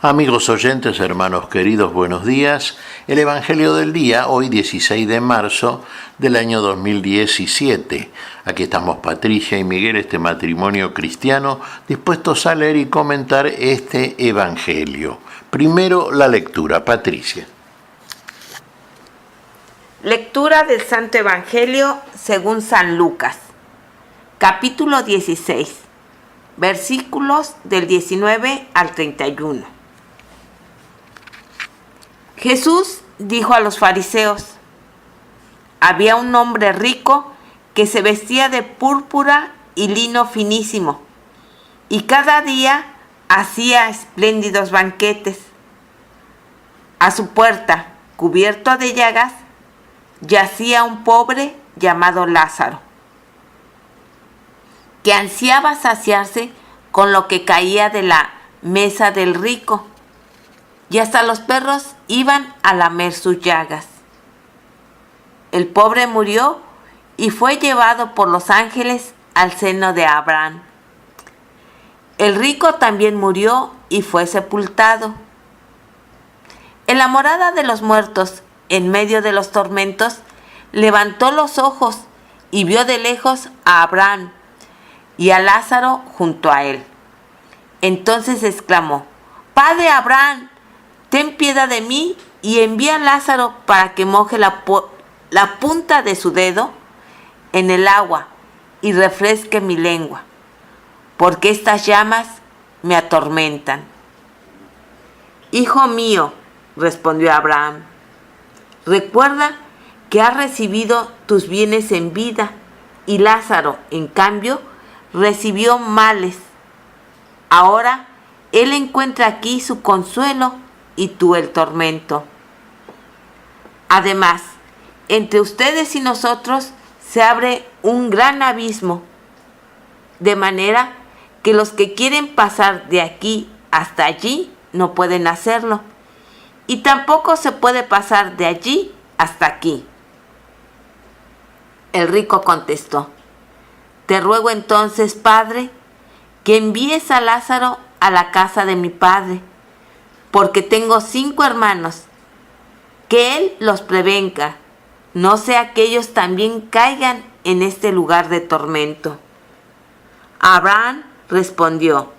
Amigos oyentes, hermanos queridos, buenos días. El Evangelio del día, hoy 16 de marzo del año 2017. Aquí estamos Patricia y Miguel, este matrimonio cristiano, dispuestos a leer y comentar este Evangelio. Primero la lectura. Patricia. Lectura del Santo Evangelio según San Lucas, capítulo 16, versículos del 19 al 31. Jesús dijo a los fariseos: había un hombre rico que se vestía de púrpura y lino finísimo, y cada día hacía espléndidos banquetes. A su puerta, cubierto de llagas, yacía un pobre llamado Lázaro, que ansiaba saciarse con lo que caía de la mesa del rico, y hasta los perros iban a lamer sus llagas. El pobre murió y fue llevado por los ángeles al seno de Abraham. El rico también murió y fue sepultado. En la morada de los muertos, en medio de los tormentos, levantó los ojos y vio de lejos a Abraham y a Lázaro junto a él. Entonces exclamó: «Padre Abraham, ten piedad de mí y envía a Lázaro para que moje la punta de su dedo en el agua y refresque mi lengua, porque estas llamas me atormentan». «Hijo mío», respondió Abraham, «recuerda que has recibido tus bienes en vida y Lázaro, en cambio, recibió males. Ahora él encuentra aquí su consuelo y tú el tormento. Además, entre ustedes y nosotros se abre un gran abismo, de manera que los que quieren pasar de aquí hasta allí no pueden hacerlo, y tampoco se puede pasar de allí hasta aquí». El rico contestó: «Te ruego entonces, Padre, que envíes a Lázaro a la casa de mi padre, porque tengo 5 hermanos, que él los prevenga, no sea que ellos también caigan en este lugar de tormento». Abraham respondió: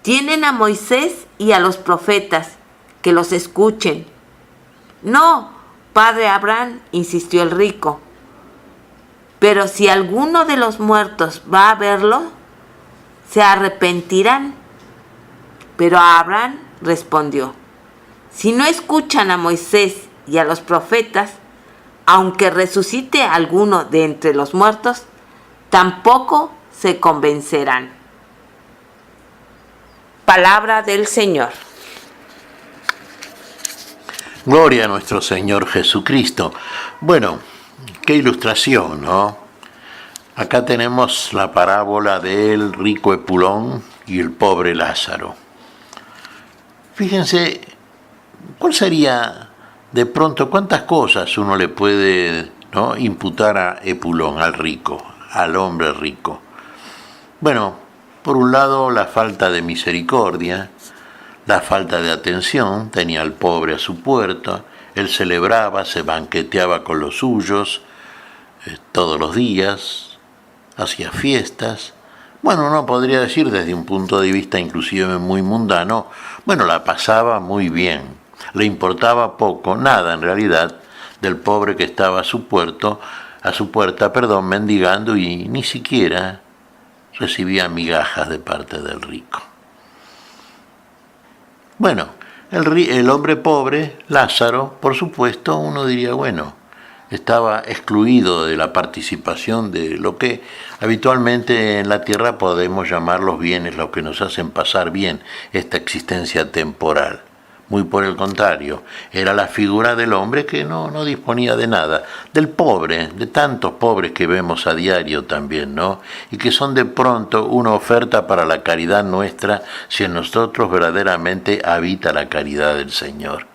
«Tienen a Moisés y a los profetas, que los escuchen». «No, padre Abraham», insistió el rico, «pero si alguno de los muertos va a verlo, se arrepentirán». Pero Abraham respondió: «Si no escuchan a Moisés y a los profetas, aunque resucite alguno de entre los muertos, tampoco se convencerán». Palabra del Señor. Gloria a nuestro Señor Jesucristo. Bueno, qué ilustración, ¿no? Acá tenemos la parábola del rico Epulón y el pobre Lázaro. Fíjense, ¿cuál sería de pronto, cuántas cosas uno le puede, ¿no?, imputar a Epulón, al rico, al hombre rico? Bueno, por un lado la falta de misericordia, la falta de atención. Tenía al pobre a su puerta, él celebraba, se banqueteaba con los suyos todos los días, hacía fiestas. Bueno, uno podría decir desde un punto de vista inclusive muy mundano, bueno, la pasaba muy bien, le importaba poco, nada en realidad, del pobre que estaba a su puerta, mendigando, y ni siquiera recibía migajas de parte del rico. Bueno, el hombre pobre, Lázaro, por supuesto, uno diría, bueno, estaba excluido de la participación de lo que habitualmente en la tierra podemos llamar los bienes, los que nos hacen pasar bien esta existencia temporal. Muy por el contrario, era la figura del hombre que no disponía de nada, del pobre, de tantos pobres que vemos a diario también, ¿no? Y que son de pronto una oferta para la caridad nuestra, si en nosotros verdaderamente habita la caridad del Señor.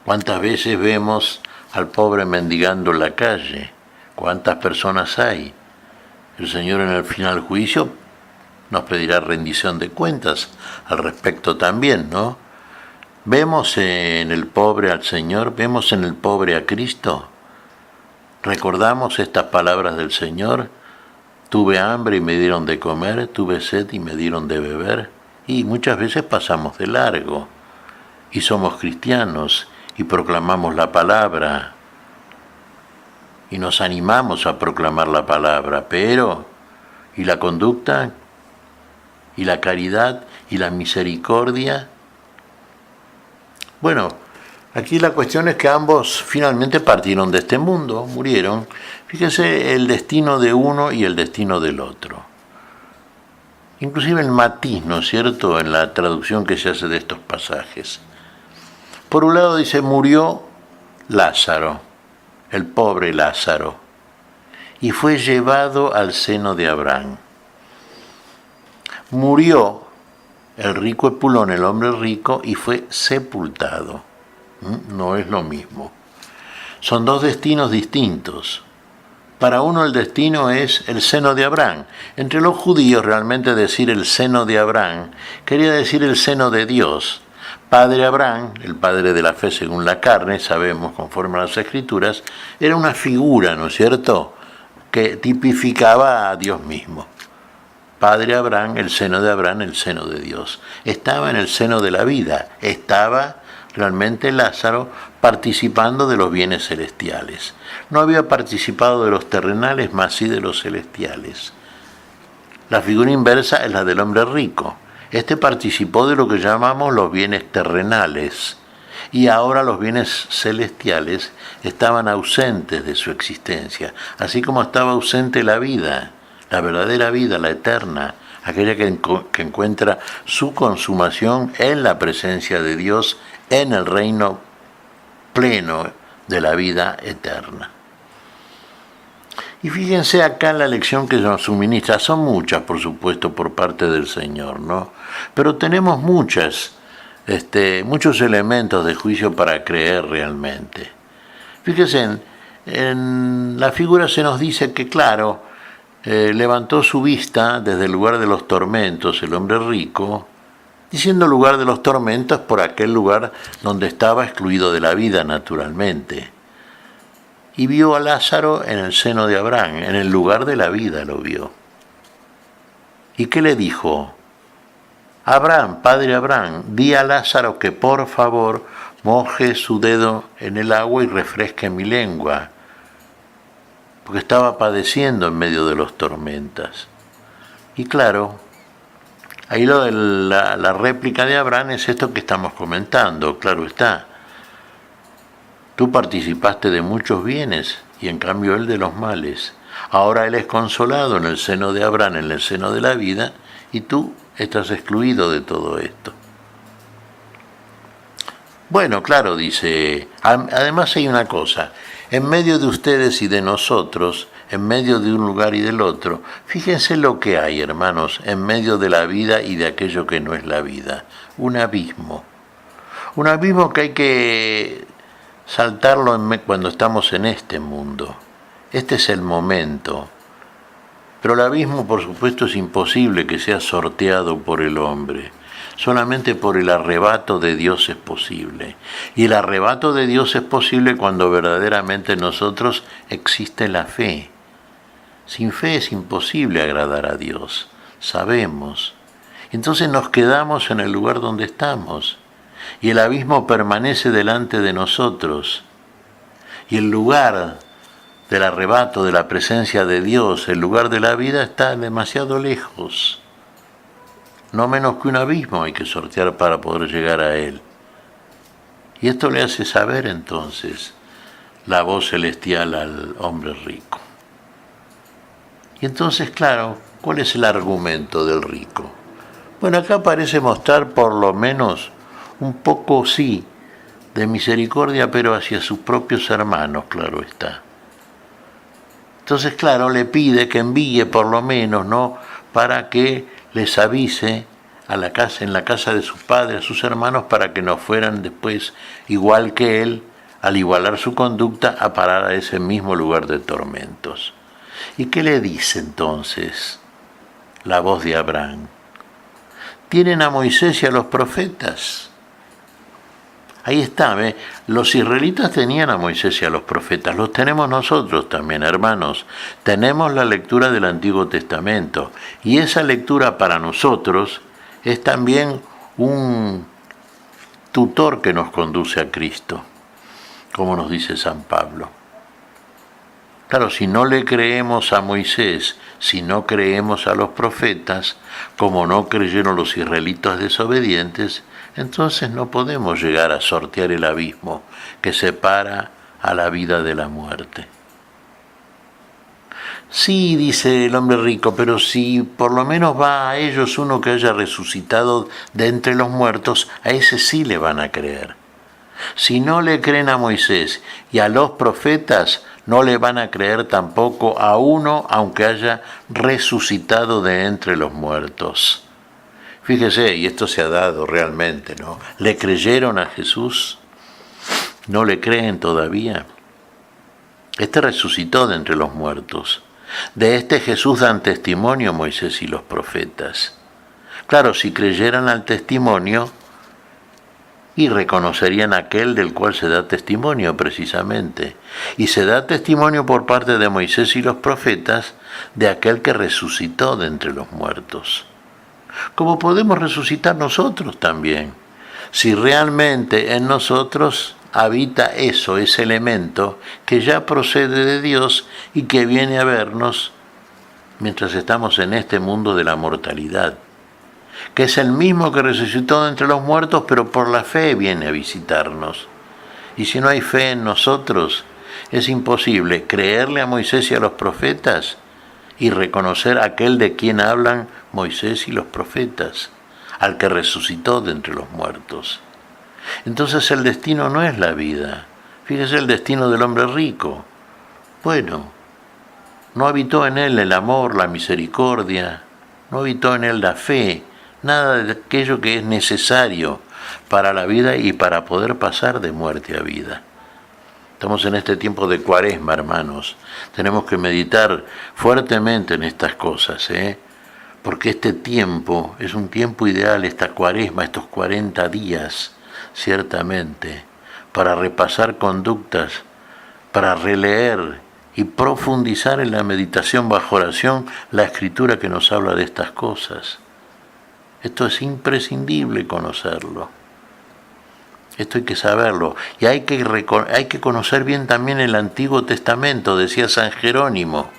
¿Cuántas veces vemos al pobre mendigando en la calle? ¿Cuántas personas hay? El Señor en el final juicio nos pedirá rendición de cuentas al respecto también, ¿no? ¿Vemos en el pobre al Señor? ¿Vemos en el pobre a Cristo? ¿Recordamos estas palabras del Señor? Tuve hambre y me dieron de comer, tuve sed y me dieron de beber. Y muchas veces pasamos de largo y somos cristianos y proclamamos la palabra y nos animamos a proclamar la palabra, pero ¿y la conducta? ¿Y la caridad? ¿Y la misericordia? Bueno, aquí la cuestión es que ambos finalmente partieron de este mundo, murieron. Fíjense el destino de uno y el destino del otro. Inclusive el matiz, ¿no es cierto?, en la traducción que se hace de estos pasajes. Por un lado dice, murió Lázaro, el pobre Lázaro, y fue llevado al seno de Abraham. Murió el rico Epulón, el hombre rico, y fue sepultado. No es lo mismo. Son dos destinos distintos. Para uno el destino es el seno de Abraham. Entre los judíos realmente decir el seno de Abraham quería decir el seno de Dios. Padre Abraham, el padre de la fe según la carne, sabemos conforme a las Escrituras, era una figura, ¿no es cierto?, que tipificaba a Dios mismo. Padre Abraham, el seno de Abraham, el seno de Dios. Estaba en el seno de la vida, estaba realmente Lázaro participando de los bienes celestiales. No había participado de los terrenales, más sí de los celestiales. La figura inversa es la del hombre rico. Este participó de lo que llamamos los bienes terrenales, y ahora los bienes celestiales estaban ausentes de su existencia, así como estaba ausente la vida, la verdadera vida, la eterna, aquella que encuentra su consumación en la presencia de Dios, en el reino pleno de la vida eterna. Y fíjense acá en la lección que nos suministra, son muchas, por supuesto, por parte del Señor, ¿no? Pero tenemos muchos elementos de juicio para creer realmente. Fíjense, en la figura se nos dice que, claro, levantó su vista desde el lugar de los tormentos, el hombre rico, diciendo lugar de los tormentos por aquel lugar donde estaba excluido de la vida naturalmente. Y vio a Lázaro en el seno de Abraham, en el lugar de la vida lo vio. ¿Y qué le dijo? Abraham, padre Abraham, di a Lázaro que por favor moje su dedo en el agua y refresque mi lengua, porque estaba padeciendo en medio de las tormentas. Y claro, ahí la réplica de Abraham es esto que estamos comentando, claro está. Tú participaste de muchos bienes y en cambio él de los males. Ahora él es consolado en el seno de Abraham, en el seno de la vida, y tú estás excluido de todo esto. Bueno, claro, dice, además hay una cosa, en medio de ustedes y de nosotros, en medio de un lugar y del otro, fíjense lo que hay, hermanos, en medio de la vida y de aquello que no es la vida, un abismo que hay que saltarlo cuando estamos en este mundo. Este es el momento. Pero el abismo, por supuesto, es imposible que sea sorteado por el hombre. Solamente por el arrebato de Dios es posible. Y el arrebato de Dios es posible cuando verdaderamente en nosotros existe la fe. Sin fe es imposible agradar a Dios. Sabemos. Entonces nos quedamos en el lugar donde estamos. Y el abismo permanece delante de nosotros. Y el lugar del arrebato, de la presencia de Dios, el lugar de la vida está demasiado lejos. No menos que un abismo hay que sortear para poder llegar a él. Y esto le hace saber entonces la voz celestial al hombre rico. Y entonces, claro, ¿cuál es el argumento del rico? Bueno, acá parece mostrar por lo menos un poco, sí, de misericordia, pero hacia sus propios hermanos, claro está. Entonces, claro, le pide que envíe por lo menos, ¿no?, para que les avise en la casa de su padre, a sus hermanos, para que no fueran después, igual que él, al igualar su conducta, a parar a ese mismo lugar de tormentos. ¿Y qué le dice entonces? la voz de Abraham. Tienen a Moisés y a los profetas. Ahí está, ¿ve? Los israelitas tenían a Moisés y a los profetas, los tenemos nosotros también, hermanos. Tenemos la lectura del Antiguo Testamento y esa lectura para nosotros es también un tutor que nos conduce a Cristo, como nos dice San Pablo. Claro, si no le creemos a Moisés, si no creemos a los profetas, como no creyeron los israelitas desobedientes, entonces no podemos llegar a sortear el abismo que separa a la vida de la muerte. Sí, dice el hombre rico, pero si por lo menos va a ellos uno que haya resucitado de entre los muertos, a ese sí le van a creer. Si no le creen a Moisés y a los profetas, no le van a creer tampoco a uno aunque haya resucitado de entre los muertos. Fíjese, y esto se ha dado realmente, ¿no? ¿Le creyeron a Jesús? ¿No le creen todavía? Este resucitó de entre los muertos. De este Jesús dan testimonio Moisés y los profetas. Claro, si creyeran al testimonio, y reconocerían aquel del cual se da testimonio precisamente. Y se da testimonio por parte de Moisés y los profetas de aquel que resucitó de entre los muertos. Como podemos resucitar nosotros también, si realmente en nosotros habita eso, ese elemento que ya procede de Dios y que viene a vernos mientras estamos en este mundo de la mortalidad, que es el mismo que resucitó de entre los muertos, pero por la fe viene a visitarnos. Y si no hay fe en nosotros, es imposible creerle a Moisés y a los profetas y reconocer a aquel de quien hablan Moisés y los profetas, al que resucitó de entre los muertos. Entonces el destino no es la vida. Fíjese el destino del hombre rico. Bueno, no habitó en él el amor, la misericordia, no habitó en él la fe, nada de aquello que es necesario para la vida y para poder pasar de muerte a vida. Estamos en este tiempo de Cuaresma, hermanos. Tenemos que meditar fuertemente en estas cosas, porque este tiempo es un tiempo ideal, esta Cuaresma, estos 40 días, ciertamente, para repasar conductas, para releer y profundizar en la meditación bajo oración la Escritura que nos habla de estas cosas. Esto es imprescindible conocerlo. Esto hay que saberlo. Y hay que conocer bien también el Antiguo Testamento, decía San Jerónimo.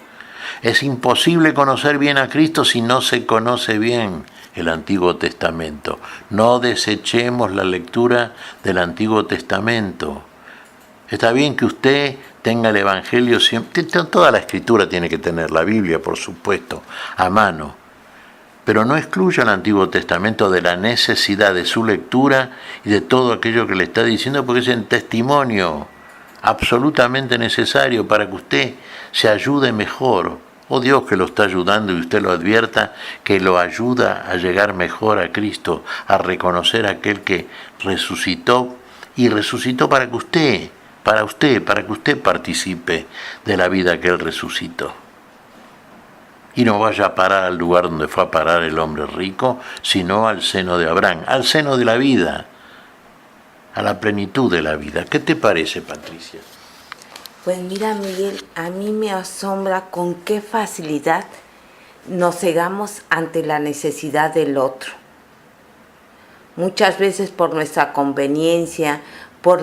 Es imposible conocer bien a Cristo si no se conoce bien el Antiguo Testamento. No desechemos la lectura del Antiguo Testamento. Está bien que usted tenga el Evangelio siempre, toda la Escritura tiene que tener, la Biblia, por supuesto, a mano. Pero no excluya el Antiguo Testamento de la necesidad de su lectura y de todo aquello que le está diciendo, porque es un testimonio absolutamente necesario para que usted se ayude mejor. Oh Dios que lo está ayudando y usted lo advierta, que lo ayuda a llegar mejor a Cristo, a reconocer a aquel que resucitó y resucitó para que usted participe de la vida que Él resucitó. Y no vaya a parar al lugar donde fue a parar el hombre rico, sino al seno de Abraham, al seno de la vida, a la plenitud de la vida. ¿Qué te parece, Patricia? Pues mira, Miguel, a mí me asombra con qué facilidad nos cegamos ante la necesidad del otro. Muchas veces por nuestra conveniencia, por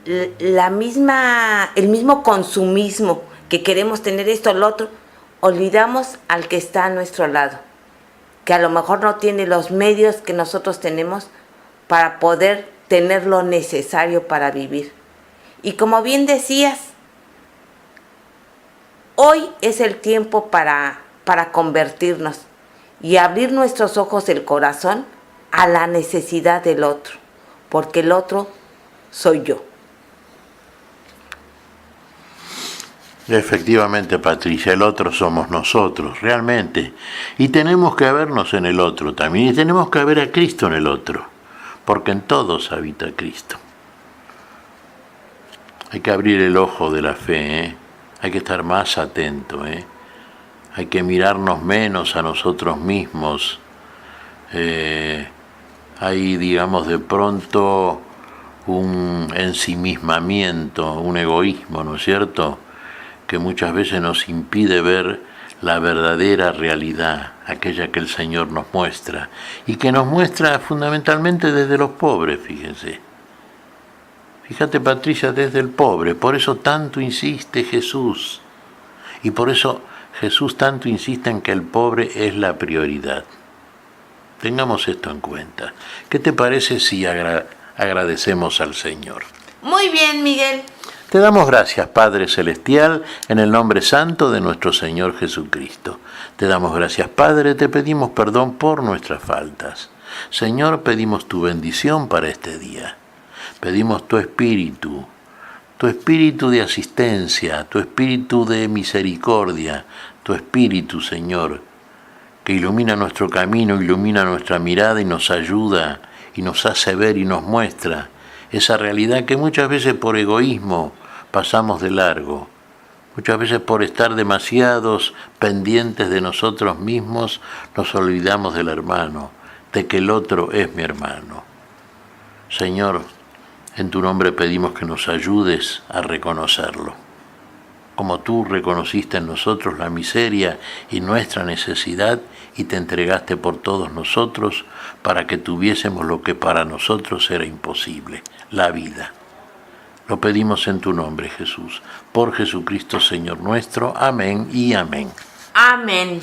el mismo consumismo que queremos tener esto o lo otro, olvidamos al que está a nuestro lado, que a lo mejor no tiene los medios que nosotros tenemos para poder tener lo necesario para vivir. Y como bien decías, hoy es el tiempo para convertirnos y abrir nuestros ojos del corazón a la necesidad del otro, porque el otro soy yo. Efectivamente, Patricia, el otro somos nosotros, realmente. Y tenemos que vernos en el otro también, y tenemos que ver a Cristo en el otro, porque en todos habita Cristo. Hay que abrir el ojo de la fe, hay que estar más atento, hay que mirarnos menos a nosotros mismos. Hay, digamos, de pronto un ensimismamiento, un egoísmo, ¿no es cierto?, que muchas veces nos impide ver la verdadera realidad, aquella que el Señor nos muestra, y que nos muestra fundamentalmente desde los pobres, fíjense. Fíjate, Patricia, desde el pobre, por eso tanto insiste Jesús, y por eso Jesús tanto insiste en que el pobre es la prioridad. Tengamos esto en cuenta. ¿Qué te parece si agradecemos al Señor? Muy bien, Miguel. Te damos gracias, Padre Celestial, en el nombre santo de nuestro Señor Jesucristo. Te damos gracias, Padre, te pedimos perdón por nuestras faltas. Señor, pedimos tu bendición para este día. Pedimos tu espíritu de asistencia, tu espíritu de misericordia, tu espíritu, Señor, que ilumina nuestro camino, ilumina nuestra mirada y nos ayuda y nos hace ver y nos muestra esa realidad que muchas veces por egoísmo pasamos de largo, muchas veces por estar demasiados pendientes de nosotros mismos nos olvidamos del hermano, de que el otro es mi hermano. Señor, en tu nombre pedimos que nos ayudes a reconocerlo. Como tú reconociste en nosotros la miseria y nuestra necesidad y te entregaste por todos nosotros para que tuviésemos lo que para nosotros era imposible, la vida. Lo pedimos en tu nombre, Jesús, por Jesucristo Señor nuestro. Amén y amén. Amén.